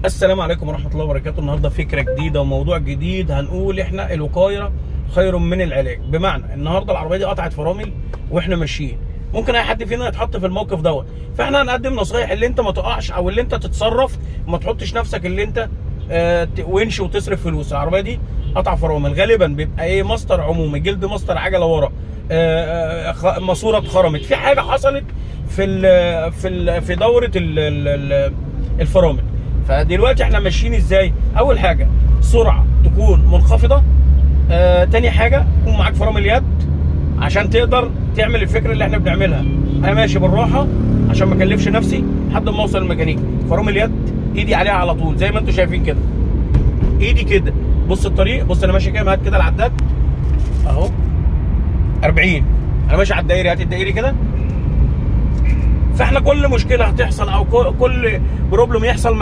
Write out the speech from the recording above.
السلام عليكم ورحمة الله وبركاته. النهارده فكرة جديدة وموضوع جديد. هنقول احنا الوقاية خير من العلاج. بمعنى النهارده العربية دي قطعت فرامل واحنا ماشيين، ممكن اي حد فينا يتحط في الموقف دوت، فاحنا هنقدم نصايح اللي انت ما تقعش او اللي انت تتصرف وما تحطش نفسك اللي انت ونش وتصرف فلوس. العربية دي قطع فرامل غالبا بيبقى ايه؟ ماستر عمومي، جلد ماستر عجلة ورا، ماسورة اتخرمت، في حاجة حصلت في دورة الفرامل. فدلوقتي احنا ماشيين ازاي؟ اول حاجه سرعه تكون منخفضه، تاني حاجه يكون معاك فرامل يد عشان تقدر تعمل الفكره اللي احنا بنعملها. انا ماشي بالراحه عشان ما اكلفش نفسي لحد ما اوصل الميكانيكي. فرامل يد ايدي عليها على طول زي ما انتم شايفين كده، ايدي كده. بص الطريق، بص انا ماشي كام، هات كده العداد اهو 40، انا ماشي على الدائري، هات الدائري كده. فاحنا كل مشكله هتحصل او كل بروبلم يحصل